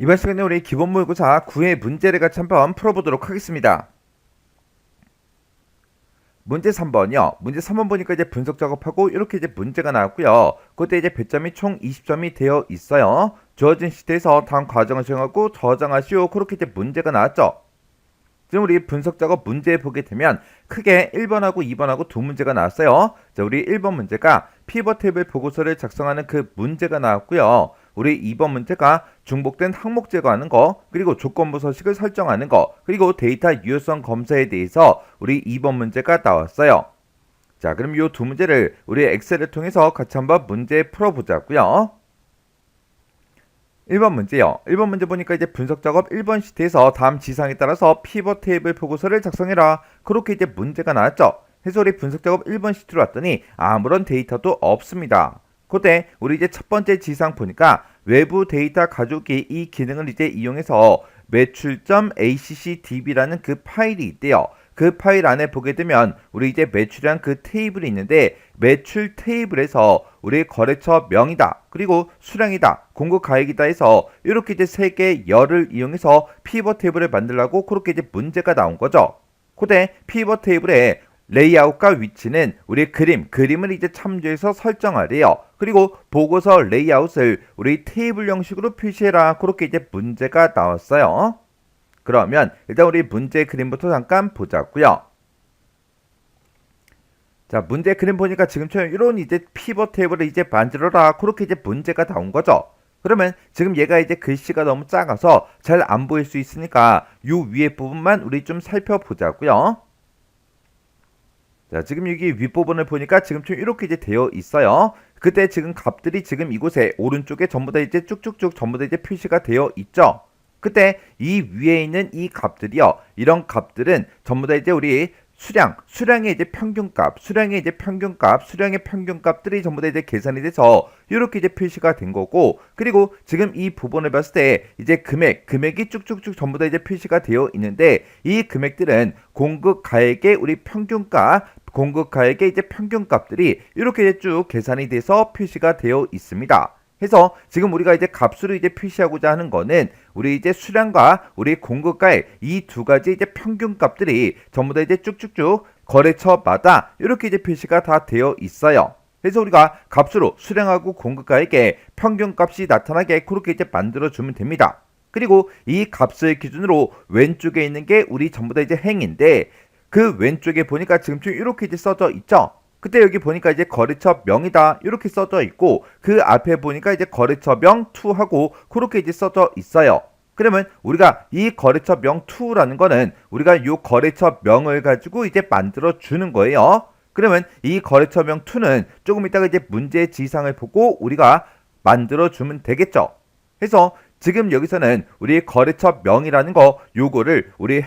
이번 시간에 우리 기본 모의고사 9회 문제를 같이 한번 풀어보도록 하겠습니다. 문제 3번이요. 문제 3번 보니까 이제 분석 작업하고 이렇게 이제 문제가 나왔고요. 그때 이제 배점이 총 20점이 되어 있어요. 주어진 시트에서 다음 과정을 수행하고 저장하시오. 그렇게 이제 문제가 나왔죠. 지금 우리 분석 작업 문제 보게 되면 크게 1번하고 2번하고 두 문제가 나왔어요. 자, 우리 1번 문제가 피벗 테이블 보고서를 작성하는 그 문제가 나왔고요. 우리 2번 문제가 중복된 항목 제거하는 거, 그리고 조건부 서식을 설정하는 거, 그리고 데이터 유효성 검사에 대해서 우리 2번 문제가 나왔어요. 자, 그럼 이 두 문제를 우리 엑셀을 통해서 같이 한번 문제 풀어보자고요. 1번 문제요. 1번 문제 보니까 이제 분석 작업 1번 시트에서 다음 지상에 따라서 피벗 테이블 보고서를 작성해라. 그렇게 이제 문제가 나왔죠. 해서 우리 분석 작업 1번 시트로 왔더니 아무런 데이터도 없습니다. 그때 우리 이제 첫 번째 지상 보니까 외부 데이터 가져오기 이 기능을 이제 이용해서 매출.accdb라는 그 파일이 있대요. 그 파일 안에 보게 되면 우리 이제 매출량 그 테이블이 있는데 매출 테이블에서 우리 거래처 명이다, 그리고 수량이다, 공급 가액이다 해서 이렇게 이제 세 개의 열을 이용해서 피벗 테이블을 만들라고 그렇게 이제 문제가 나온 거죠. 그때 피벗 테이블의 레이아웃과 위치는 우리 그림을 이제 참조해서 설정하래요. 그리고 보고서 레이아웃을 우리 테이블 형식으로 표시해라. 그렇게 이제 문제가 나왔어요. 그러면 일단 우리 문제 그림부터 잠깐 보자고요. 자, 문제 그림 보니까 지금처럼 이런 이제 피벗 테이블을 이제 만들어라. 그렇게 이제 문제가 나온 거죠. 그러면 지금 얘가 이제 글씨가 너무 작아서 잘 안 보일 수 있으니까 요 위에 부분만 우리 좀 살펴보자고요. 자, 지금 여기 윗부분을 보니까 지금처럼 이렇게 이제 되어 있어요. 그때 지금 값들이 지금 이곳에 오른쪽에 전부 다 이제 쭉쭉쭉 전부 다 이제 표시가 되어 있죠. 그때 이 위에 있는 이 값들이요. 이런 값들은 전부 다 이제 우리 수량의 이제 평균값, 수량의 평균값들이 전부 다 이제 계산이 돼서 이렇게 이제 표시가 된 거고, 그리고 지금 이 부분을 봤을 때 이제 금액이 쭉쭉쭉 전부 다 이제 표시가 되어 있는데 이 금액들은 공급 가액의 우리 공급 가액의 이제 평균값들이 이렇게 이제 쭉 계산이 돼서 표시가 되어 있습니다. 해서 지금 우리가 이제 값으로 이제 표시하고자 하는 거는 우리 이제 수량과 우리 공급가액 이 두 가지 이제 평균값들이 전부 다 이제 쭉쭉쭉 거래처마다 이렇게 이제 표시가 다 되어 있어요. 그래서 우리가 값으로 수량하고 공급가액의 평균값이 나타나게 그렇게 이제 만들어 주면 됩니다. 그리고 이 값을 기준으로 왼쪽에 있는 게 우리 전부 다 이제 행인데 그 왼쪽에 보니까 지금 이렇게 이제 써져 있죠. 그때 여기 보니까 이제 거래처 명이다 이렇게 써져 있고 그 앞에 보니까 이제 거래처 명 2하고 그렇게 이제 써져 있어요. 그러면 우리가 이 거래처 명 2라는 거는 우리가 이 거래처 명을 가지고 이제 만들어 주는 거예요. 그러면 이 거래처 명 2는 조금 이따가 이제 문제 지상을 보고 우리가 만들어 주면 되겠죠. 그래서 지금 여기서는 우리 거래처 명이라는 거 요거를 우리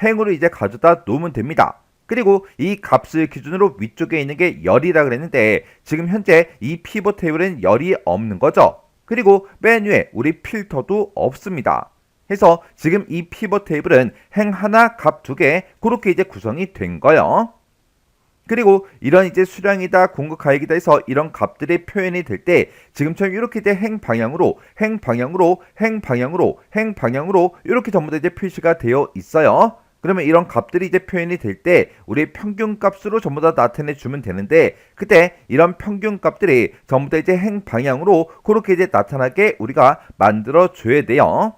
행으로 이제 가져다 놓으면 됩니다. 그리고 이 값을 기준으로 위쪽에 있는 게 열이라 그랬는데 지금 현재 이 피벗 테이블은 열이 없는 거죠. 그리고 맨 위에 우리 필터도 없습니다. 해서 지금 이 피벗 테이블은 행 하나 값 두 개 그렇게 이제 구성이 된 거예요. 그리고 이런 이제 수량이다, 공급 가액이다 해서 이런 값들이 표현이 될 때 지금처럼 이렇게 이제 행 방향으로 이렇게 전부 다 이제 표시가 되어 있어요. 그러면 이런 값들이 이제 표현이 될 때 우리 평균값으로 전부 다 나타내 주면 되는데 그때 이런 평균값들이 전부 다 이제 행 방향으로 그렇게 이제 나타나게 우리가 만들어 줘야 돼요.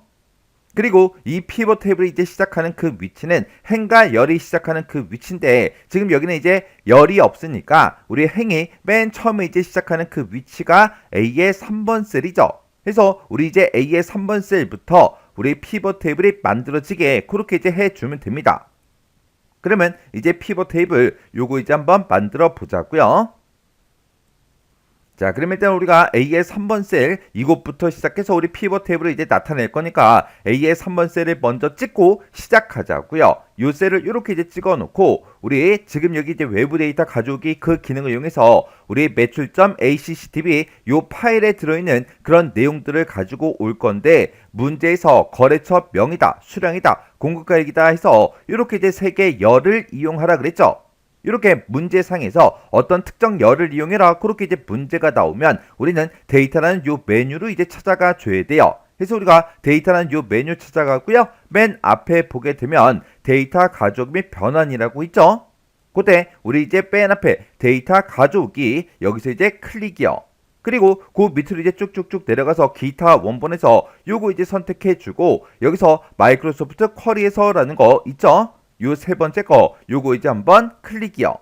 그리고 이 피벗 테이블이 이제 시작하는 그 위치는 행과 열이 시작하는 그 위치인데 지금 여기는 이제 열이 없으니까 우리 행이 맨 처음에 이제 시작하는 그 위치가 A의 3번 셀이죠. 그래서 우리 이제 A의 3번 셀부터 우리 피벗 테이블이 만들어지게 그렇게 이제 해주면 됩니다. 그러면 이제 피벗 테이블 요거 이제 한번 만들어 보자고요. 자, 그러면 일단 우리가 A의 3번 셀 이곳부터 시작해서 우리 피벗 테이블을 이제 나타낼 거니까 A의 3번 셀을 먼저 찍고 시작하자고요. 요 셀을 이렇게 이제 찍어 놓고 우리 지금 여기 이제 외부 데이터 가져오기 그 기능을 이용해서 우리 매출.accdb 요 파일에 들어있는 그런 내용들을 가지고 올 건데 문제에서 거래처 명이다, 수량이다, 공급가액이다 해서 이렇게 이제 세 개의 열을 이용하라 그랬죠. 이렇게 문제상에서 어떤 특정 열을 이용해라 그렇게 이제 문제가 나오면 우리는 데이터라는 요 메뉴로 이제 찾아가 줘야 돼요. 그래서 우리가 데이터라는 요 메뉴 찾아가고요. 맨 앞에 보게 되면 데이터 가져오기 및 변환이라고 있죠. 그때 우리 이제 맨 앞에 데이터 가져오기 여기서 이제 클릭이요. 그리고 그 밑으로 이제 쭉쭉쭉 내려가서 기타 원본에서 요거 이제 선택해주고 여기서 마이크로소프트 쿼리에서라는 거 있죠. 요 세 번째 거 요거 이제 한번 클릭이요.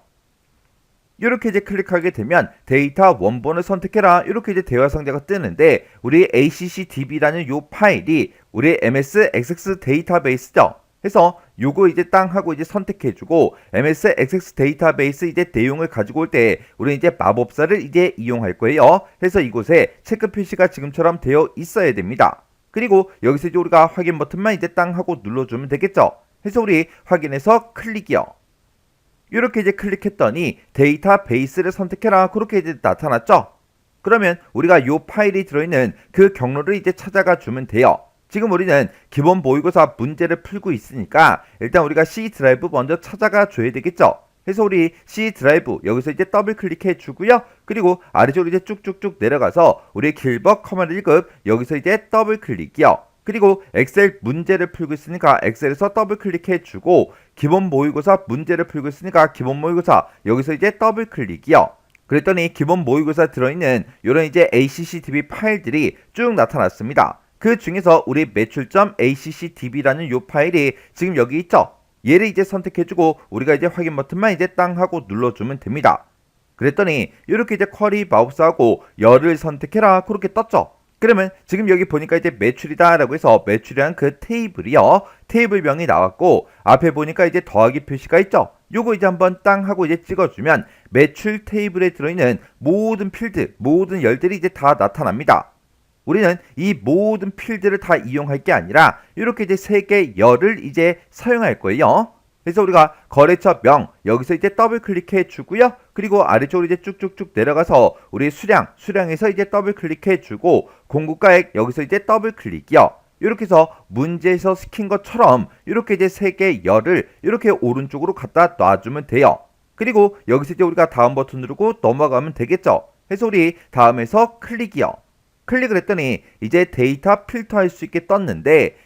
이렇게 이제 클릭하게 되면 데이터 원본을 선택해라 이렇게 이제 대화 상자가 뜨는데 우리 ACCDB라는 요 파일이 우리 MS 액세스 데이터베이스죠. 해서 요거 이제 땅 하고 이제 선택해주고 MS 액세스 데이터베이스 이제 내용을 가지고 올 때 우리 이제 마법사를 이제 이용할 거예요. 해서 이곳에 체크 표시가 지금처럼 되어 있어야 됩니다. 그리고 여기서 이제 우리가 확인 버튼만 이제 땅 하고 눌러주면 되겠죠. 해서 우리 확인해서 클릭이요. 이렇게 이제 클릭했더니 데이터베이스를 선택해라 그렇게 이제 나타났죠. 그러면 우리가 요 파일이 들어있는 그 경로를 이제 찾아가 주면 돼요. 지금 우리는 기본 모의고사 문제를 풀고 있으니까 일단 우리가 C 드라이브 먼저 찾아가 줘야 되겠죠. 그래서 우리 C 드라이브 여기서 이제 더블 클릭해 주고요. 그리고 아래쪽으로 이제 쭉쭉쭉 내려가서 우리 길버 커맨드 1급 여기서 이제 더블 클릭이요. 그리고 엑셀 문제를 풀고 있으니까 엑셀에서 더블 클릭해 주고 기본 모의고사 문제를 풀고 있으니까 기본 모의고사 여기서 이제 더블 클릭이요. 그랬더니 기본 모의고사 들어있는 이런 이제 ACCDB 파일들이 쭉 나타났습니다. 그 중에서 우리 매출점 ACCDB라는 요 파일이 지금 여기 있죠. 얘를 이제 선택해주고 우리가 이제 확인 버튼만 이제 땅 하고 눌러주면 됩니다. 그랬더니 이렇게 이제 쿼리 마법사하고 열을 선택해라 그렇게 떴죠. 그러면 지금 여기 보니까 이제 매출이다 라고 해서 매출이라는 그 테이블이요. 테이블명이 나왔고 앞에 보니까 이제 더하기 표시가 있죠. 요거 이제 한번 땅 하고 이제 찍어주면 매출 테이블에 들어있는 모든 필드, 모든 열들이 이제 다 나타납니다. 우리는 이 모든 필드를 다 이용할 게 아니라 이렇게 이제 세 개의 열을 이제 사용할 거예요. 그래서 우리가 거래처 명 여기서 이제 더블 클릭해 주고요. 그리고 아래쪽으로 이제 쭉쭉쭉 내려가서 우리 수량에서 이제 더블 클릭해 주고 공급가액 여기서 이제 더블 클릭이요. 이렇게 해서 문제에서 시킨 것처럼 이렇게 이제 세 개의 열을 이렇게 오른쪽으로 갖다 놔주면 돼요. 그리고 여기서 이제 우리가 다음 버튼 누르고 넘어가면 되겠죠. 그래서 우리 다음에서 클릭이요. 클릭을 했더니 이제 데이터 필터할 수 있게 떴는데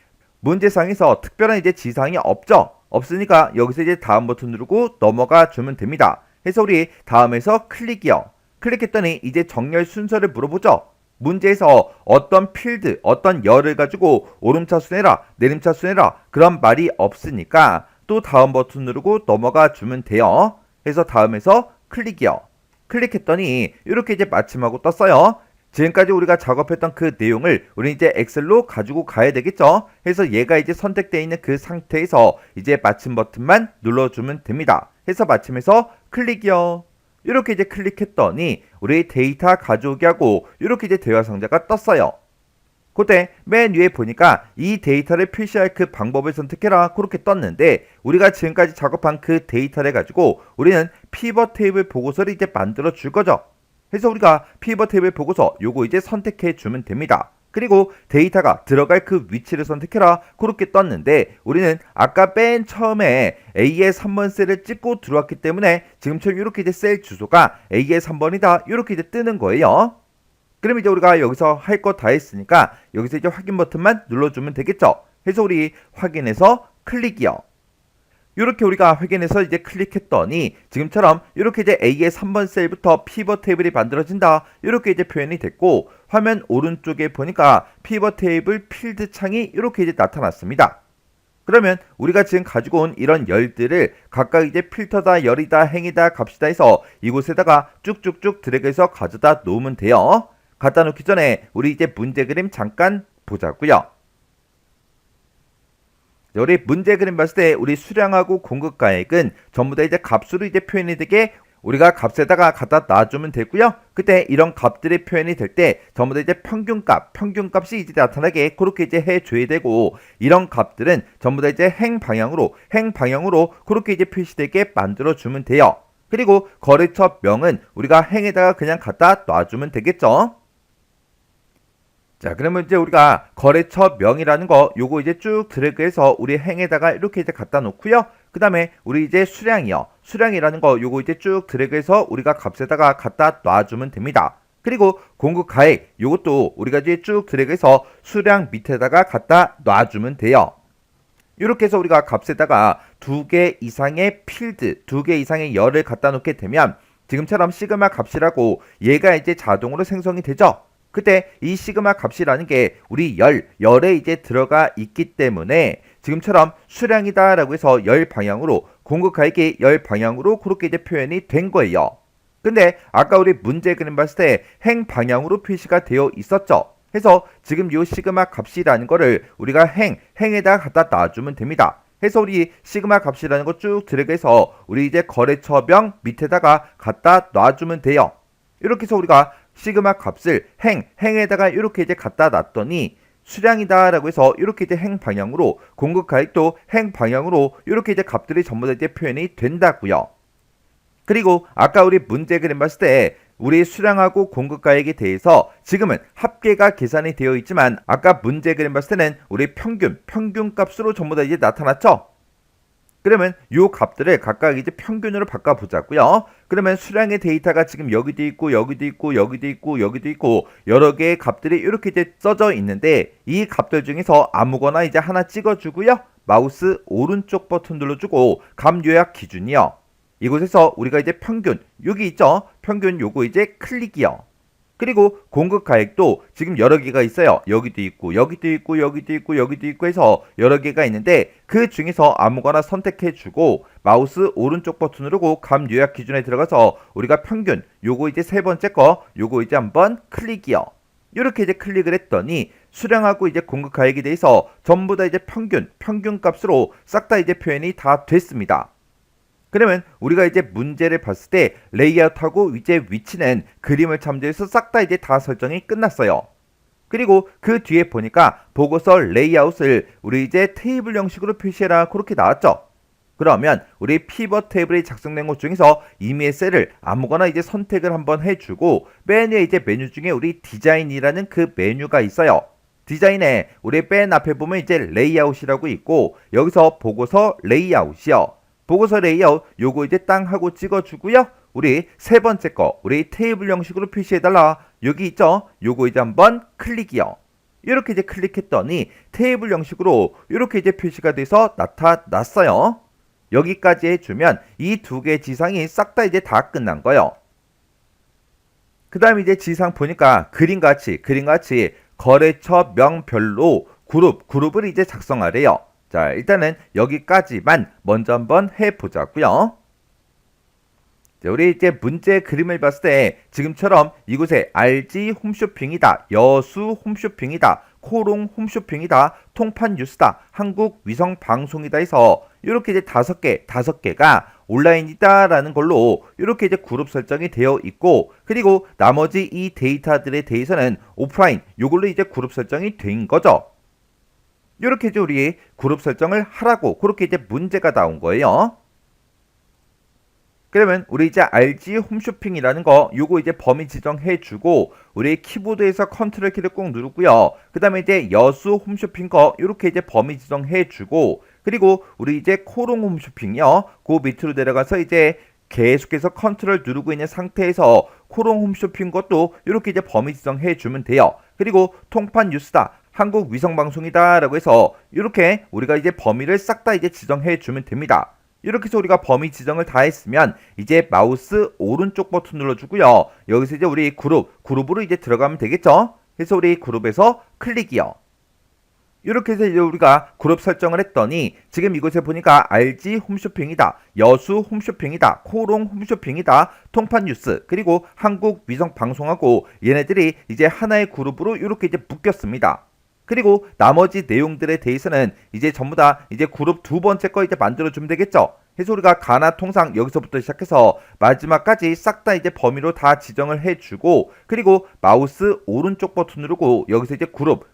문제상에서 특별한 이제 지상이 없죠. 없으니까 여기서 이제 다음 버튼 누르고 넘어가 주면 됩니다. 그래서 우리 다음에서 클릭이요. 클릭했더니 이제 정렬 순서를 물어보죠. 문제에서 어떤 필드, 어떤 열을 가지고 오름차수 내라, 내림차수 내라 그런 말이 없으니까 또 다음 버튼 누르고 넘어가 주면 돼요. 그래서 다음에서 클릭이요. 클릭했더니 이렇게 이제 마침하고 떴어요. 지금까지 우리가 작업했던 그 내용을 우리 이제 엑셀로 가지고 가야 되겠죠. 그래서 얘가 이제 선택되어 있는 그 상태에서 이제 마침 버튼만 눌러주면 됩니다. 해서 마침해서 클릭이요. 이렇게 이제 클릭했더니 우리 데이터 가져오기 하고 이렇게 이제 대화 상자가 떴어요. 그때 맨 위에 보니까 이 데이터를 표시할 그 방법을 선택해라 그렇게 떴는데 우리가 지금까지 작업한 그 데이터를 가지고 우리는 피벗 테이블 보고서를 이제 만들어 줄 거죠. 그래서 우리가 피벗 테이블 보고서 요거 이제 선택해 주면 됩니다. 그리고 데이터가 들어갈 그 위치를 선택해라 그렇게 떴는데 우리는 아까 맨 처음에 A의 3번 셀을 찍고 들어왔기 때문에 지금처럼 이렇게 이제 셀 주소가 A의 3번이다 이렇게 이제 뜨는 거예요. 그럼 이제 우리가 여기서 할 거 다 했으니까 여기서 이제 확인 버튼만 눌러주면 되겠죠. 그래서 우리 확인해서 클릭이요. 이렇게 우리가 확인해서 이제 클릭했더니 지금처럼 이렇게 이제 A의 3번 셀부터 피벗 테이블이 만들어진다 이렇게 이제 표현이 됐고 화면 오른쪽에 보니까 피벗 테이블 필드 창이 이렇게 이제 나타났습니다. 그러면 우리가 지금 가지고 온 이런 열들을 각각 이제 필터다, 열이다, 행이다, 값이다 해서 이곳에다가 쭉쭉쭉 드래그해서 가져다 놓으면 돼요. 갖다 놓기 전에 우리 이제 문제 그림 잠깐 보자고요. 우리 문제 그림 봤을 때 우리 수량하고 공급가액은 전부 다 이제 값으로 이제 표현이 되게 우리가 값에다가 갖다 놔주면 되고요. 그때 이런 값들이 표현이 될 때 전부 다 이제 평균값이 이제 나타나게 그렇게 이제 해줘야 되고 이런 값들은 전부 다 이제 행 방향으로 그렇게 이제 표시되게 만들어주면 돼요. 그리고 거래처 명은 우리가 행에다가 그냥 갖다 놔주면 되겠죠. 자, 그러면 이제 우리가 거래처 명이라는 거 요거 이제 쭉 드래그해서 우리 행에다가 이렇게 이제 갖다 놓고요. 그 다음에 우리 이제 수량이라는 거 요거 이제 쭉 드래그해서 우리가 값에다가 갖다 놔주면 됩니다. 그리고 공급 가액 요것도 우리가 이제 쭉 드래그해서 수량 밑에다가 갖다 놔주면 돼요. 이렇게 해서 우리가 값에다가 2개 이상의 필드, 2개 이상의 열을 갖다 놓게 되면 지금처럼 시그마 값이라고 얘가 이제 자동으로 생성이 되죠. 그때 이 시그마 값이라는 게 우리 열에 이제 들어가 있기 때문에 지금처럼 수량이다 라고 해서 열 방향으로 공급 가액이 열 방향으로 그렇게 이제 표현이 된 거예요. 근데 아까 우리 문제 그림 봤을 때 행 방향으로 표시가 되어 있었죠. 해서 지금 이 시그마 값이라는 거를 우리가 행에다 갖다 놔주면 됩니다. 해서 우리 시그마 값이라는 거 쭉 드래그해서 우리 이제 거래처명 밑에다가 갖다 놔주면 돼요. 이렇게 해서 우리가 시그마 값을 행에다가 이렇게 이제 갖다 놨더니 수량이다 라고 해서 이렇게 이제 행 방향으로 공급 가액도 행 방향으로 이렇게 이제 값들이 전부 다 이제 표현이 된다고요. 그리고 아까 우리 문제 그림 봤을 때 우리 수량하고 공급 가액에 대해서 지금은 합계가 계산이 되어 있지만 아까 문제 그림 봤을 때는 우리 평균 값으로 전부 다 이제 나타났죠. 그러면 요 값들을 각각 이제 평균으로 바꿔보자고요. 그러면 수량의 데이터가 지금 여기도 있고 여기도 있고 여기도 있고 여기도 있고 여러 개의 값들이 이렇게 이제 써져 있는데 이 값들 중에서 아무거나 이제 하나 찍어주고요. 마우스 오른쪽 버튼 눌러주고 값 요약 기준이요. 이곳에서 우리가 이제 평균 여기 있죠. 평균 요거 이제 클릭이요. 그리고 공급 가액도 지금 여러 개가 있어요. 여기도 있고 여기도 있고 여기도 있고 여기도 있고 해서 여러 개가 있는데 그 중에서 아무거나 선택해주고 마우스 오른쪽 버튼 누르고 값 요약 기준에 들어가서 우리가 평균 요거 이제 세 번째 거 요거 이제 한번 클릭이요. 이렇게 이제 클릭을 했더니 수량하고 이제 공급 가액에 대해서 전부 다 이제 평균 값으로 싹 다 이제 표현이 다 됐습니다. 그러면 우리가 이제 문제를 봤을 때 레이아웃하고 이제 위치는 그림을 참조해서 싹 다 이제 다 설정이 끝났어요. 그리고 그 뒤에 보니까 보고서 레이아웃을 우리 이제 테이블 형식으로 표시해라 그렇게 나왔죠. 그러면 우리 피벗 테이블이 작성된 것 중에서 임의의 셀을 아무거나 이제 선택을 한번 해주고 맨 위에 이제 메뉴 중에 우리 디자인이라는 그 메뉴가 있어요. 디자인에 우리 맨 앞에 보면 이제 레이아웃이라고 있고 여기서 보고서 레이아웃이요. 보고서 레이아웃 요거 이제 땅 하고 찍어주고요. 우리 세 번째 거 우리 테이블 형식으로 표시해달라 여기 있죠. 요거 이제 한번 클릭이요. 이렇게 이제 클릭했더니 테이블 형식으로 이렇게 이제 표시가 돼서 나타났어요. 여기까지 해주면 이 두 개 지상이 싹 다 이제 다 끝난 거예요. 그 다음에 이제 지상 보니까 그림같이 거래처 명별로 그룹을 이제 작성하래요. 자, 일단은 여기까지만 먼저 한번 해보자고요. 자, 우리 이제 문제 그림을 봤을 때 지금처럼 이곳에 RG 홈쇼핑이다, 여수 홈쇼핑이다, 코롱 홈쇼핑이다, 통판 뉴스다, 한국 위성 방송이다 해서 이렇게 이제 다섯 개가 온라인이다라는 걸로 이렇게 이제 그룹 설정이 되어 있고 그리고 나머지 이 데이터들에 대해서는 오프라인 요걸로 이제 그룹 설정이 된 거죠. 이렇게 이제 우리 그룹 설정을 하라고 그렇게 이제 문제가 나온 거예요. 그러면 우리 이제 RG 홈쇼핑이라는 거 요거 이제 범위 지정해주고 우리 키보드에서 컨트롤 키를 꼭 누르고요. 그 다음에 이제 여수 홈쇼핑 거 이렇게 이제 범위 지정해주고 그리고 우리 이제 코롱 홈쇼핑이요. 그 밑으로 내려가서 이제 계속해서 컨트롤 누르고 있는 상태에서 코롱 홈쇼핑 것도 이렇게 이제 범위 지정해주면 돼요. 그리고 통판 뉴스다. 한국 위성방송이다 라고 해서 이렇게 우리가 이제 범위를 싹 다 이제 지정해 주면 됩니다. 이렇게 해서 우리가 범위 지정을 다 했으면 이제 마우스 오른쪽 버튼 눌러주고요. 여기서 이제 우리 그룹으로 이제 들어가면 되겠죠. 그래서 우리 그룹에서 클릭이요. 이렇게 해서 이제 우리가 그룹 설정을 했더니 지금 이곳에 보니까 RG 홈쇼핑이다, 여수 홈쇼핑이다, 코롱 홈쇼핑이다, 통판 뉴스 그리고 한국 위성 방송하고 얘네들이 이제 하나의 그룹으로 이렇게 이제 묶였습니다. 그리고 나머지 내용들에 대해서는 이제 전부 다 이제 그룹 두 번째 거 이제 만들어주면 되겠죠. 그래서 우리가 가나 통상 여기서부터 시작해서 마지막까지 싹 다 이제 범위로 다 지정을 해주고 그리고 마우스 오른쪽 버튼 누르고 여기서 이제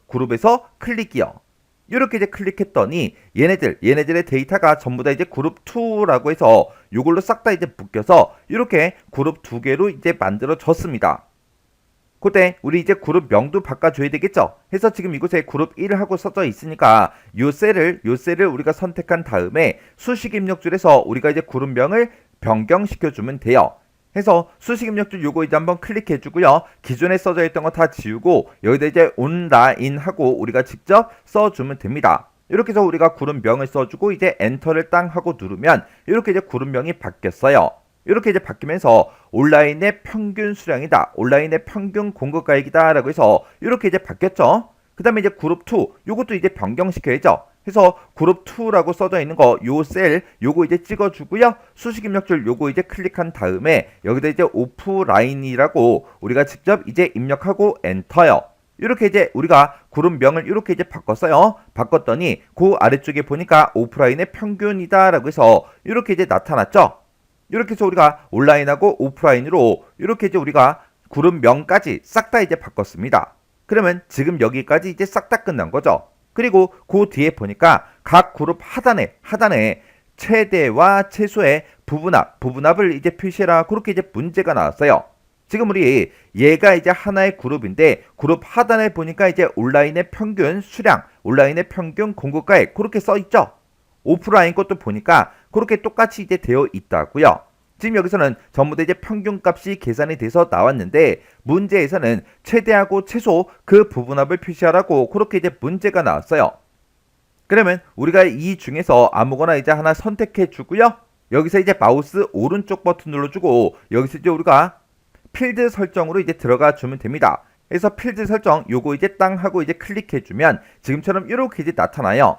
그룹에서 클릭이요. 이렇게 이제 클릭했더니 얘네들의 데이터가 전부 다 이제 그룹 2라고 해서 이걸로 싹 다 이제 묶여서 이렇게 그룹 두 개로 이제 만들어졌습니다. 그때 우리 이제 그룹 명도 바꿔줘야 되겠죠. 해서 지금 이곳에 그룹 1을 하고 써져 있으니까 요 셀을 우리가 선택한 다음에 수식 입력줄에서 우리가 이제 그룹명을 변경시켜주면 돼요. 해서 수식 입력줄 요거 이제 한번 클릭해 주고요. 기존에 써져 있던 거 다 지우고 여기다 이제 온라인 하고 우리가 직접 써주면 됩니다. 이렇게 해서 우리가 그룹명을 써주고 이제 엔터를 땅 하고 누르면 이렇게 이제 그룹명이 바뀌었어요. 이렇게 이제 바뀌면서 온라인의 평균 수량이다. 온라인의 평균 공급가액이다. 라고 해서 이렇게 이제 바뀌었죠. 그 다음에 이제 그룹 2 요것도 이제 변경시켜야죠. 해서 그룹 2라고 써져 있는 거 요 셀 요거 이제 찍어주고요. 수식 입력줄 요거 이제 클릭한 다음에 여기다 이제 오프라인이라고 우리가 직접 이제 입력하고 엔터요. 이렇게 이제 우리가 그룹명을 이렇게 이제 바꿨어요. 바꿨더니 그 아래쪽에 보니까 오프라인의 평균이다라고 해서 이렇게 이제 나타났죠. 이렇게 해서 우리가 온라인하고 오프라인으로 이렇게 이제 우리가 그룹명까지 싹 다 이제 바꿨습니다. 그러면 지금 여기까지 이제 싹 다 끝난 거죠. 그리고 그 뒤에 보니까 각 그룹 하단에 최대와 최소의 부분합을 이제 표시해라. 그렇게 이제 문제가 나왔어요. 지금 우리 얘가 이제 하나의 그룹인데 그룹 하단에 보니까 이제 온라인의 평균 수량, 온라인의 평균 공급가액 그렇게 써 있죠. 오프라인 것도 보니까 그렇게 똑같이 이제 되어 있다고요. 지금 여기서는 전부 다 이제 평균값이 계산이 돼서 나왔는데 문제에서는 최대하고 최소 그 부분합을 표시하라고 그렇게 이제 문제가 나왔어요. 그러면 우리가 이 중에서 아무거나 이제 하나 선택해 주고요. 여기서 이제 마우스 오른쪽 버튼 눌러주고 여기서 이제 우리가 필드 설정으로 이제 들어가 주면 됩니다. 그래서 필드 설정 요거 이제 땅 하고 이제 클릭해 주면 지금처럼 이렇게 이제 나타나요.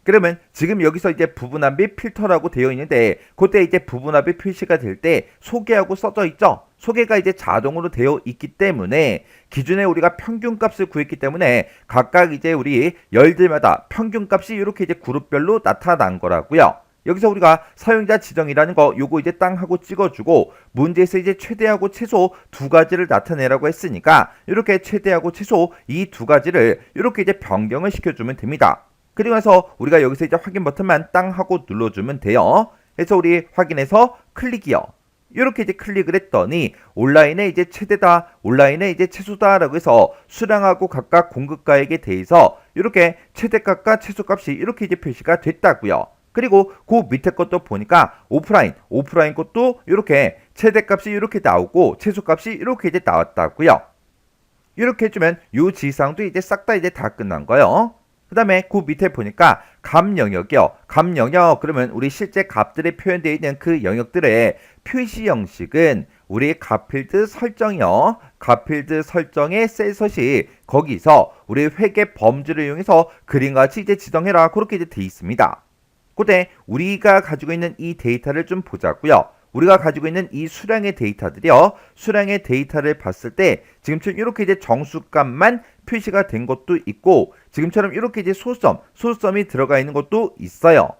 그러면 지금 여기서 이제 부분합이 필터라고 되어 있는데 그때 이제 부분합이 표시가 될 때 소개하고 써져 있죠. 소개가 이제 자동으로 되어 있기 때문에 기존에 우리가 평균값을 구했기 때문에 각각 이제 우리 열들마다 평균값이 이렇게 이제 그룹별로 나타난 거라고요. 여기서 우리가 사용자 지정이라는 거 요거 이제 땅 하고 찍어주고 문제에서 이제 최대하고 최소 두 가지를 나타내라고 했으니까 이렇게 최대하고 최소 이 두 가지를 이렇게 이제 변경을 시켜주면 됩니다. 그리고 나서 우리가 여기서 이제 확인 버튼만 땅 하고 눌러주면 돼요. 그래서 우리 확인해서 클릭이요. 이렇게 이제 클릭을 했더니 온라인에 이제 최대다, 온라인에 이제 최소다라고 해서 수량하고 각각 공급가액에 대해서 이렇게 최대값과 최소값이 이렇게 이제 표시가 됐다고요. 그리고 그 밑에 것도 보니까 오프라인 것도 이렇게 최대값이 이렇게 나오고 최소값이 이렇게 이제 나왔다고요. 이렇게 해주면 이 지상도 이제 싹 다 이제 다 끝난 거예요. 그 다음에 그 밑에 보니까 값 영역이요. 값 영역 그러면 우리 실제 값들이 표현되어 있는 그 영역들의 표시 형식은 우리 값필드 설정이요. 값필드 설정의 셀 서식 거기서 우리 회계 범주를 이용해서 그림같이 이제 지정해라. 그렇게 이제 돼 있습니다. 그때 우리가 가지고 있는 이 데이터를 좀 보자고요. 우리가 가지고 있는 이 수량의 데이터들이요. 수량의 데이터를 봤을 때 지금처럼 이렇게 이제 정수값만 표시가 된 것도 있고 지금처럼 이렇게 이제 소수점이 들어가 있는 것도 있어요.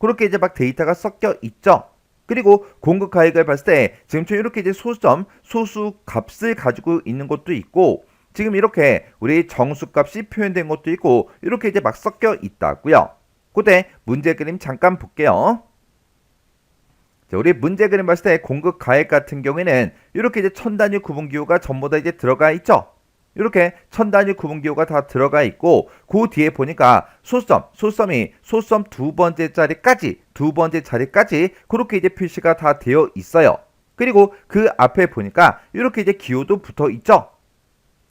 그렇게 이제 막 데이터가 섞여 있죠. 그리고 공급 가액을 봤을 때 지금처럼 이렇게 이제 소수 값을 가지고 있는 것도 있고 지금 이렇게 우리 정수값이 표현된 것도 있고 이렇게 이제 막 섞여 있다고요. 그때 문제 그림 잠깐 볼게요. 자, 우리 문제 그림 봤을 때 공급 가액 같은 경우에는 이렇게 이제 천 단위 구분 기호가 전부 다 이제 들어가 있죠. 이렇게 천 단위 구분 기호가 다 들어가 있고 그 뒤에 보니까 소수점이 소수점 두 번째 자리까지 그렇게 이제 표시가 다 되어 있어요. 그리고 그 앞에 보니까 이렇게 이제 기호도 붙어 있죠.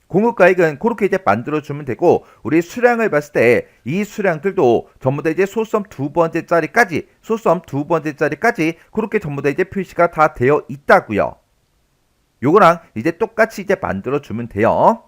공급가액은 그렇게 이제 만들어주면 되고 우리 수량을 봤을 때 이 수량들도 전부 다 이제 소수점 두 번째 자리까지 그렇게 전부 다 이제 표시가 다 되어 있다고요. 요거랑 이제 똑같이 이제 만들어주면 돼요.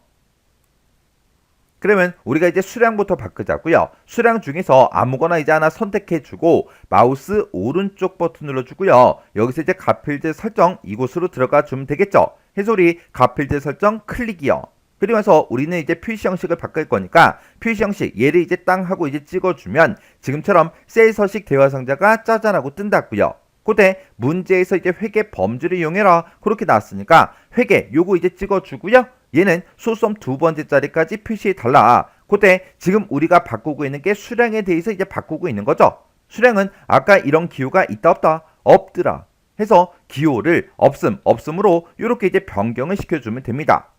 그러면 우리가 이제 수량부터 바꾸자고요. 수량 중에서 아무거나 이제 하나 선택해주고 마우스 오른쪽 버튼 눌러주고요. 여기서 이제 값필드 설정 이곳으로 들어가 주면 되겠죠. 해서 우리 값필드 설정 클릭이요. 그리고 나서 우리는 이제 표시 형식을 바꿀 거니까 표시 형식 얘를 이제 땅 하고 이제 찍어주면 지금처럼 셀 서식 대화 상자가 짜잔하고 뜬다고요. 그때 문제에서 이제 회계 범주를 이용해라 그렇게 나왔으니까 회계 요거 이제 찍어주고요. 얘는 소수점 두 번째 자리까지 표시해 달라. 그때 지금 우리가 바꾸고 있는 게 수량에 대해서 이제 바꾸고 있는 거죠. 수량은 아까 이런 기호가 있다 없다 없더라 해서 기호를 없음으로 이렇게 이제 변경을 시켜주면 됩니다.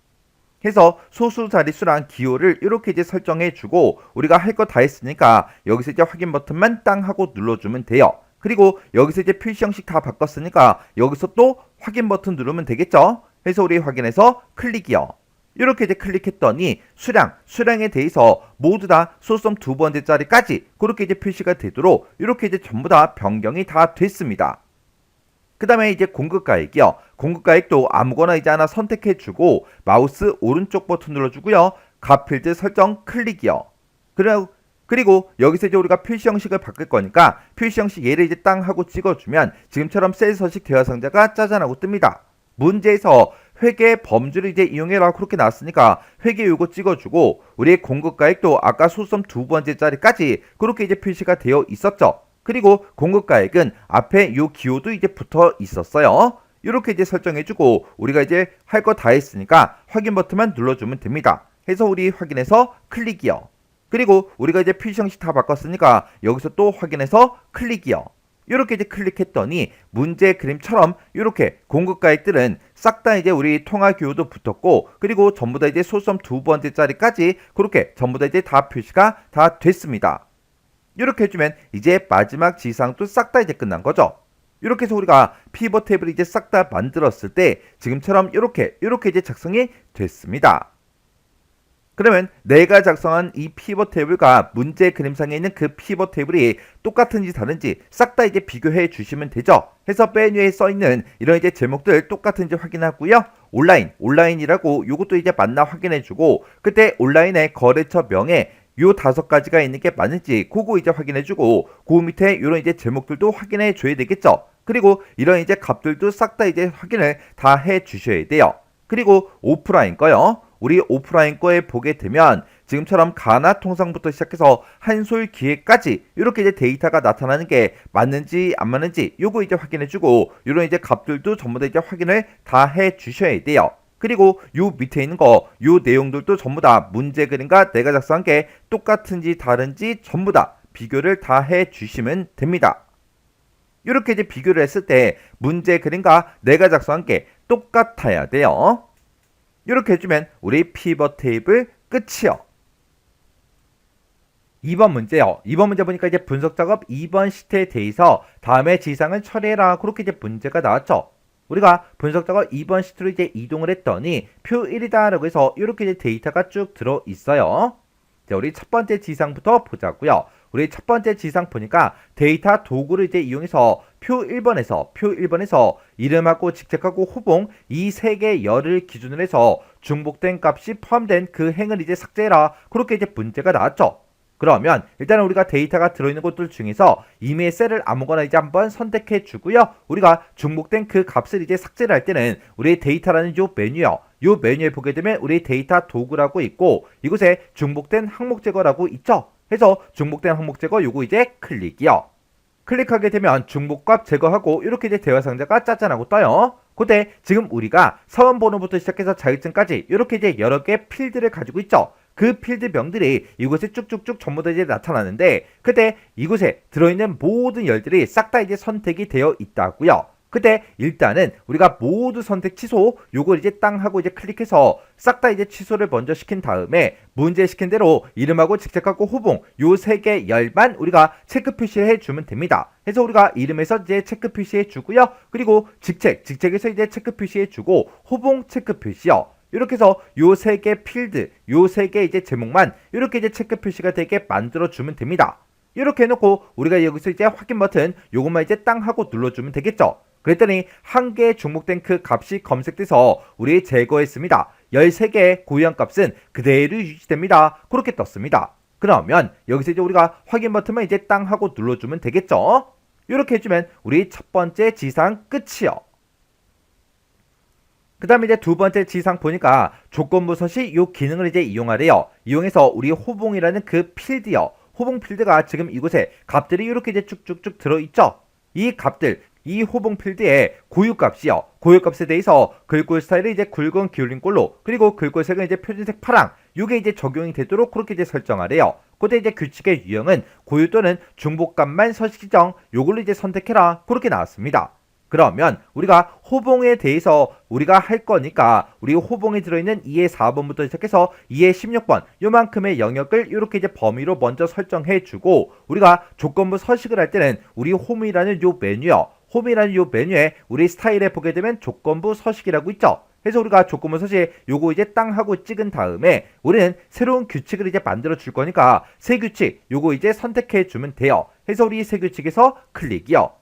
해서 소수 자릿수랑 기호를 이렇게 이제 설정해 주고 우리가 할 거 다 했으니까 여기서 이제 확인 버튼만 땅 하고 눌러주면 돼요. 그리고 여기서 이제 표시 형식 다 바꿨으니까 여기서 또 확인 버튼 누르면 되겠죠. 해서 우리 확인해서 클릭이요. 이렇게 이제 클릭했더니 수량에 대해서 모두 다 소썸 두 번째짜리까지 그렇게 이제 표시가 되도록 이렇게 이제 전부 다 변경이 다 됐습니다. 그 다음에 이제 공급가액이요. 공급가액도 아무거나 이제 하나 선택해주고 마우스 오른쪽 버튼 눌러주고요. 값 필드 설정 클릭이요. 그리고 여기서 이제 우리가 표시 형식을 바꿀 거니까 표시 형식 얘를 이제 땅 하고 찍어주면 지금처럼 셀 서식 대화 상자가 짜잔하고 뜹니다. 문제에서 회계 범주를 이제 이용해라 그렇게 나왔으니까 회계 요거 찍어주고 우리의 공급가액도 아까 소썸 두 번째짜리까지 그렇게 이제 표시가 되어 있었죠. 그리고 공급가액은 앞에 요 기호도 이제 붙어 있었어요. 이렇게 이제 설정해주고 우리가 이제 할 거 다 했으니까 확인 버튼만 눌러주면 됩니다. 해서 우리 확인해서 클릭이요. 그리고 우리가 이제 표시 형식 다 바꿨으니까 여기서 또 확인해서 클릭이요. 이렇게 이제 클릭했더니 문제 그림처럼 이렇게 공급가액들은 싹 다 이제 우리 통화 기호도 붙었고 그리고 전부 다 이제 소썸 두 번째짜리까지 그렇게 전부 다 이제 다 표시가 다 됐습니다. 이렇게 해주면 이제 마지막 지상도 싹 다 이제 끝난 거죠. 이렇게 해서 우리가 피벗 테이블을 이제 싹 다 만들었을 때 지금처럼 이렇게 이제 작성이 됐습니다. 그러면 내가 작성한 이 피벗 테이블과 문제 그림상에 있는 그 피벗 테이블이 똑같은지 다른지 싹 다 이제 비교해 주시면 되죠. 해서 메뉴에 써 있는 이런 이제 제목들 똑같은지 확인하고요. 온라인이라고 요것도 이제 맞나 확인해 주고 그때 온라인의 거래처 명에 요 5가지가 있는 게 맞는지 그거 이제 확인해 주고 그 밑에 이런 이제 제목들도 확인해 줘야 되겠죠. 그리고 이런 이제 값들도 싹 다 이제 확인을 다 해 주셔야 돼요. 그리고 오프라인 거요. 우리 오프라인 거에 보게 되면 지금처럼 가나 통상부터 시작해서 한솔 기획까지 이렇게 이제 데이터가 나타나는 게 맞는지 안 맞는지 요거 이제 확인해 주고 이런 이제 값들도 전부 다 이제 확인을 다 해 주셔야 돼요. 그리고 요 밑에 있는 거 요 내용들도 전부 다 문제 그림과 내가 작성한 게 똑같은지 다른지 전부 다 비교를 다 해 주시면 됩니다. 이렇게 이제 비교를 했을 때 문제 그림과 내가 작성한 게 똑같아야 돼요. 이렇게 해주면 우리 피벗 테이블 끝이요. 2번 문제요. 2번 문제 보니까 이제 분석 작업 2번 시트에 대해서 다음에 지상을 처리해라 그렇게 이제 문제가 나왔죠. 우리가 분석 작업 2번 시트로 이제 이동을 했더니 표 1이다 라고 해서 이렇게 이제 데이터가 쭉 들어 있어요. 자, 우리 첫 번째 지상부터 보자고요. 우리 첫 번째 지상 보니까 데이터 도구를 이제 이용해서 표 1번에서 이름하고 직책하고 호봉 이 세 개 열을 기준으로 해서 중복된 값이 포함된 그 행을 이제 삭제해라 그렇게 이제 문제가 나왔죠. 그러면 일단은 우리가 데이터가 들어있는 것들 중에서 이메일 셀을 아무거나 이제 한번 선택해 주고요. 우리가 중복된 그 값을 이제 삭제를 할 때는 우리 데이터라는 요 메뉴요. 요 메뉴에 보게 되면 우리 데이터 도구라고 있고 이곳에 중복된 항목 제거라고 있죠. 해서 중복된 항목 제거 요거 이제 클릭이요. 클릭하게 되면 중복값 제거하고 이렇게 이제 대화 상자가 짜잔하고 떠요. 그때 지금 우리가 서원 번호부터 시작해서 자격증까지 이렇게 이제 여러 개 필드를 가지고 있죠. 그 필드명들이 이곳에 쭉쭉쭉 전부 다 이제 나타나는데 그때 이곳에 들어있는 모든 열들이 싹 다 이제 선택이 되어 있다고요. 그때 일단은 우리가 모두 선택 취소 요걸 이제 땅 하고 이제 클릭해서 싹 다 이제 취소를 먼저 시킨 다음에 문제 시킨 대로 이름하고 직책하고 호봉 요 세 개 열만 우리가 체크 표시를 해주면 됩니다. 해서 우리가 이름에서 이제 체크 표시해 주고요. 그리고 직책에서 이제 체크 표시해 주고 호봉 체크 표시요. 이렇게 해서 요 세 개 필드, 요 세 개 이제 제목만 이렇게 이제 체크 표시가 되게 만들어 주면 됩니다. 이렇게 해놓고 우리가 여기서 이제 확인 버튼 요것만 이제 땅 하고 눌러주면 되겠죠. 그랬더니 한 개의 중복된 그 값이 검색돼서 우리 제거했습니다. 13개의 고유한 값은 그대로 유지됩니다. 그렇게 떴습니다. 그러면 여기서 이제 우리가 확인 버튼만 이제 땅 하고 눌러주면 되겠죠. 이렇게 해주면 우리 첫 번째 지상 끝이요. 그 다음에 이제 두 번째 지상 보니까 조건부 서식 요 기능을 이제 이용하래요. 이용해서 우리 호봉이라는 그 필드요. 호봉 필드가 지금 이곳에 값들이 이렇게 이제 쭉쭉쭉 들어있죠. 이 값들, 이 호봉 필드의 고유값이요. 고유값에 대해서 글꼴 스타일을 이제 굵은 기울인 꼴로 그리고 글꼴 색은 이제 표준색 파랑 요게 이제 적용이 되도록 그렇게 이제 설정하래요. 그때 이제 규칙의 유형은 고유 또는 중복값만 서식 지정 요걸로 이제 선택해라 그렇게 나왔습니다. 그러면 우리가 호봉에 대해서 우리가 할 거니까 우리 호봉에 들어있는 2의 4번부터 시작해서 2의 16번 요만큼의 영역을 이렇게 이제 범위로 먼저 설정해 주고 우리가 조건부 서식을 할 때는 우리 홈이라는 요 메뉴요. 홈이라는 요 메뉴에 우리 스타일에 보게 되면 조건부 서식이라고 있죠. 그래서 우리가 조건부 서식 요거 이제 땅 하고 찍은 다음에 우리는 새로운 규칙을 이제 만들어 줄 거니까 새 규칙 요거 이제 선택해 주면 돼요. 그래서 우리 새 규칙에서 클릭이요.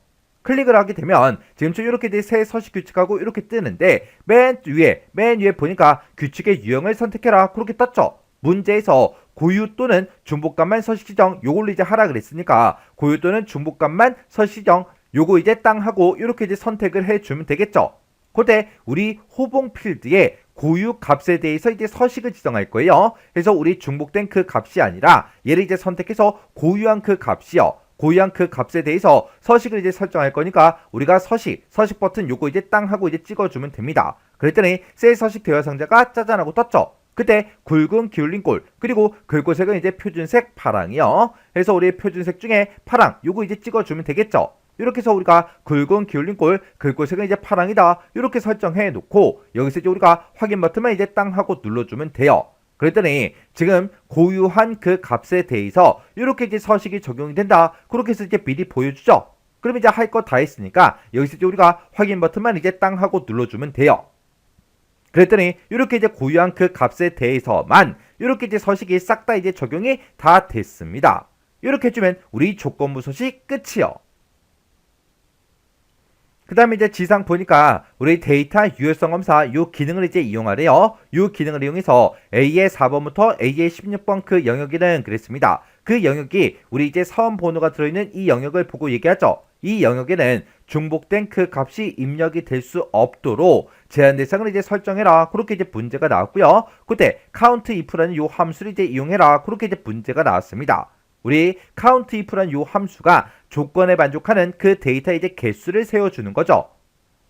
클릭을 하게 되면 지금처럼 이렇게 새 서식 규칙하고 이렇게 뜨는데 맨 위에 보니까 규칙의 유형을 선택해라 그렇게 떴죠. 문제에서 고유 또는 중복값만 서식 지정 요걸로 이제 하라 그랬으니까 고유 또는 중복값만 서식 지정 요거 이제 땅 하고 이렇게 이제 선택을 해주면 되겠죠. 그때 우리 호봉 필드에 고유 값에 대해서 이제 서식을 지정할 거예요. 그래서 우리 중복된 그 값이 아니라 얘를 이제 선택해서 고유한 그 값이요. 고유한 그 값에 대해서 서식을 이제 설정할 거니까 우리가 서식 버튼 요거 이제 땅 하고 이제 찍어주면 됩니다. 그랬더니 셀 서식 대화 상자가 짜잔하고 떴죠. 그때 굵은 기울린 꼴 그리고 글꼴색은 이제 표준색 파랑이요. 그래서 우리 표준색 중에 파랑 요거 이제 찍어주면 되겠죠. 이렇게 해서 우리가 굵은 기울린 꼴 글꼴색은 이제 파랑이다 이렇게 설정해 놓고 여기서 이제 우리가 확인 버튼만 이제 땅 하고 눌러주면 돼요. 그랬더니 지금 고유한 그 값에 대해서 이렇게 이제 서식이 적용이 된다 그렇게 해서 이제 미리 보여주죠. 그럼 이제 할 거 다 했으니까 여기서 이제 우리가 확인 버튼만 이제 땅 하고 눌러주면 돼요. 그랬더니 이렇게 이제 고유한 그 값에 대해서만 이렇게 이제 서식이 싹 다 이제 적용이 다 됐습니다. 이렇게 해주면 우리 조건부 서식 끝이요. 그 다음에 이제 지상 보니까 우리 데이터 유효성 검사 요 기능을 이제 이용하래요. 요 기능을 이용해서 A의 4번부터 A의 16번 그 영역에는 그랬습니다. 그 영역이 우리 이제 사원 번호가 들어있는 이 영역을 보고 얘기하죠. 이 영역에는 중복된 그 값이 입력이 될 수 없도록 제한 대상을 이제 설정해라. 그렇게 이제 문제가 나왔고요. 그때 count if라는 요 함수를 이제 이용해라. 그렇게 이제 문제가 나왔습니다. 우리 count if라는 요 함수가 조건에 만족하는 그 데이터의 이제 개수를 세워주는 거죠.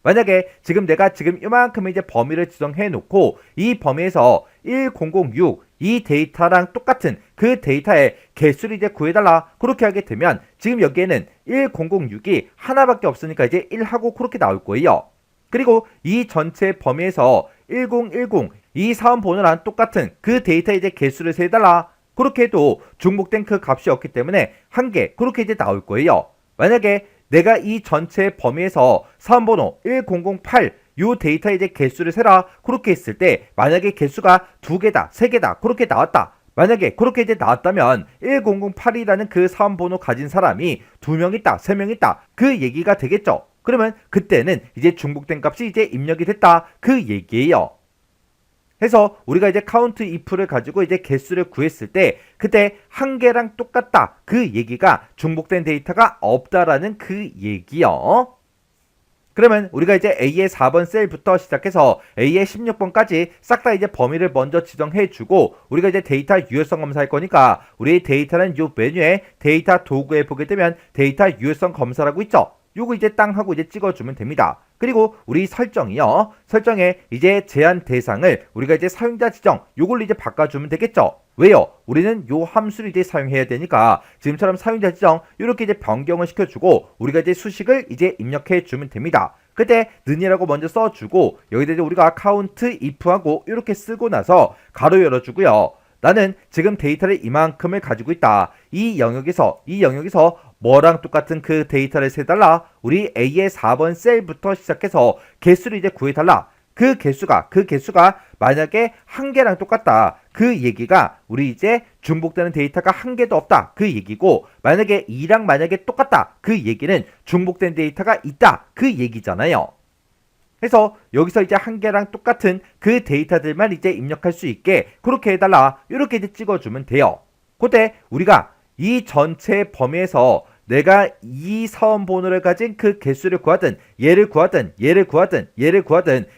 만약에 내가 이만큼 이제 범위를 지정해 놓고 이 범위에서 1006 이 데이터랑 똑같은 그 데이터의 개수를 이제 구해달라 그렇게 하게 되면 지금 여기에는 1006이 하나밖에 없으니까 이제 1하고 그렇게 나올 거예요. 그리고 이 전체 범위에서 1010 이 사원 번호랑 똑같은 그 데이터의 이제 개수를 세달라 그렇게 해도 중복된 그 값이 없기 때문에 한 개 그렇게 이제 나올 거예요. 만약에 내가 이 전체 범위에서 사원번호 1008 요 데이터의 이제 개수를 세라 그렇게 했을 때 만약에 개수가 2개다 3개다 그렇게 나왔다. 만약에 그렇게 이제 나왔다면 1008이라는 그 사원번호 가진 사람이 2명 있다 3명 있다 그 얘기가 되겠죠. 그러면 그때는 이제 중복된 값이 이제 입력이 됐다 그 얘기예요. 해서 우리가 이제 count if를 가지고 이제 개수를 구했을 때 그때 한 개랑 똑같다 그 얘기가 중복된 데이터가 없다라는 그 얘기요. 그러면 우리가 이제 A의 4번 셀부터 시작해서 A의 16번까지 싹 다 이제 범위를 먼저 지정해 주고 우리가 이제 데이터 유효성 검사할 거니까 우리 데이터는 요 메뉴에 데이터 도구에 보게 되면 데이터 유효성 검사라고 있죠. 요거 이제 땅 하고 이제 찍어주면 됩니다. 그리고 우리 설정이요. 설정에 이제 제한 대상을 우리가 이제 사용자 지정 요걸로 이제 바꿔주면 되겠죠. 왜요? 우리는 요 함수를 이제 사용해야 되니까 지금처럼 사용자 지정 이렇게 이제 변경을 시켜주고 우리가 이제 수식을 이제 입력해 주면 됩니다. 그때 는이라고 먼저 써주고 여기다 이제 우리가 count if하고 이렇게 쓰고 나서 가로 열어주고요. 나는 지금 데이터를 이만큼을 가지고 있다. 이 영역에서 뭐랑 똑같은 그 데이터를 세달라. 우리 A의 4번 셀부터 시작해서 개수를 이제 구해달라. 그 개수가 만약에 한 개랑 똑같다. 그 얘기가 우리 이제 중복되는 데이터가 한 개도 없다. 그 얘기고 만약에 2랑 만약에 똑같다. 그 얘기는 중복된 데이터가 있다. 그 얘기잖아요. 그래서 여기서 이제 한 개랑 똑같은 그 데이터들만 이제 입력할 수 있게 그렇게 해달라. 이렇게 이제 찍어주면 돼요. 그때 우리가 이 전체 범위에서 내가 이 사원 번호를 가진 그 개수를 구하든 얘를 구하든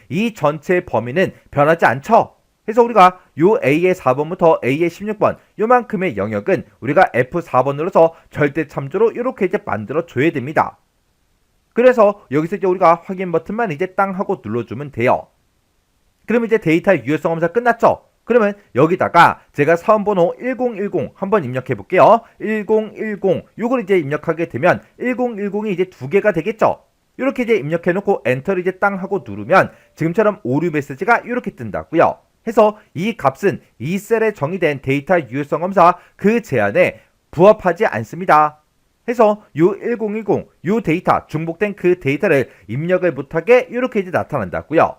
이 전체 범위는 변하지 않죠. 그래서 우리가 요 A의 4번부터 A의 16번 요만큼의 영역은 우리가 F4번 눌러서 절대 참조로 이렇게 이제 만들어 줘야 됩니다. 그래서 여기서 이제 우리가 확인 버튼만 이제 땅 하고 눌러주면 돼요. 그러면 이제 데이터 유효성 검사 끝났죠? 그러면 여기다가 제가 사원번호 1010 한번 입력해 볼게요. 1010 요걸 이제 입력하게 되면 1010이 이제 2개가 되겠죠? 이렇게 이제 입력해 놓고 엔터를 이제 땅 하고 누르면 지금처럼 오류 메시지가 이렇게 뜬다고요. 해서 이 값은 이 셀에 정의된 데이터 유효성 검사 그 제한에 부합하지 않습니다. 해서 U1010 요 데이터 중복된 그 데이터를 입력을 못하게 이렇게 이제 나타난다고요.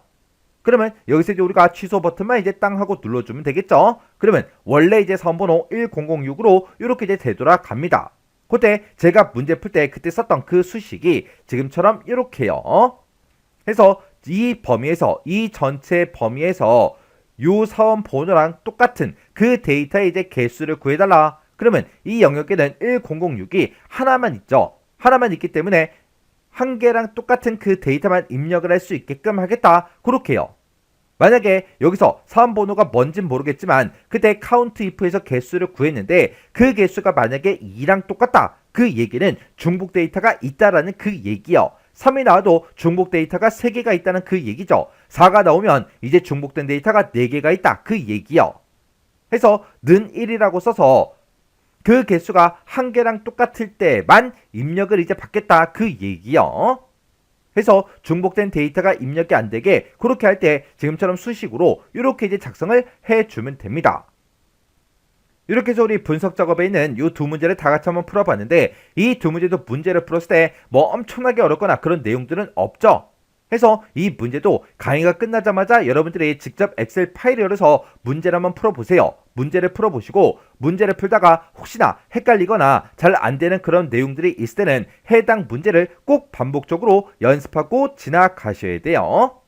그러면 여기서 이제 우리가 취소 버튼만 이제 땅 하고 눌러주면 되겠죠. 그러면 원래 이제 선번호 1006으로 이렇게 이제 되돌아갑니다. 그때 제가 문제 풀 때 그때 썼던 그 수식이 지금처럼 이렇게요. 해서 이 범위에서 이 전체 범위에서 요 사원 번호랑 똑같은 그 데이터의 이제 개수를 구해달라. 그러면 이 영역에는 1006이 하나만 있죠. 하나만 있기 때문에 한 개랑 똑같은 그 데이터만 입력을 할 수 있게끔 하겠다. 그렇게요. 만약에 여기서 사원 번호가 뭔진 모르겠지만 그때 카운트 if에서 개수를 구했는데 그 개수가 만약에 2랑 똑같다. 그 얘기는 중복 데이터가 있다라는 그 얘기요. 3이 나와도 중복 데이터가 3개가 있다는 그 얘기죠. 4가 나오면 이제 중복된 데이터가 4개가 있다. 그 얘기요. 해서 는 1이라고 써서 그 개수가 한 개랑 똑같을 때만 입력을 이제 받겠다. 그 얘기요. 해서 중복된 데이터가 입력이 안 되게 그렇게 할 때 지금처럼 수식으로 이렇게 이제 작성을 해주면 됩니다. 이렇게 해서 우리 분석 작업에 있는 이 두 문제를 다 같이 한번 풀어봤는데 이 두 문제도 문제를 풀었을 때 뭐 엄청나게 어렵거나 그런 내용들은 없죠. 해서 이 문제도 강의가 끝나자마자 여러분들이 직접 엑셀 파일을 열어서 문제를 한번 풀어보세요. 문제를 풀어보시고 문제를 풀다가 혹시나 헷갈리거나 잘 안되는 그런 내용들이 있을 때는 해당 문제를 꼭 반복적으로 연습하고 지나가셔야 돼요.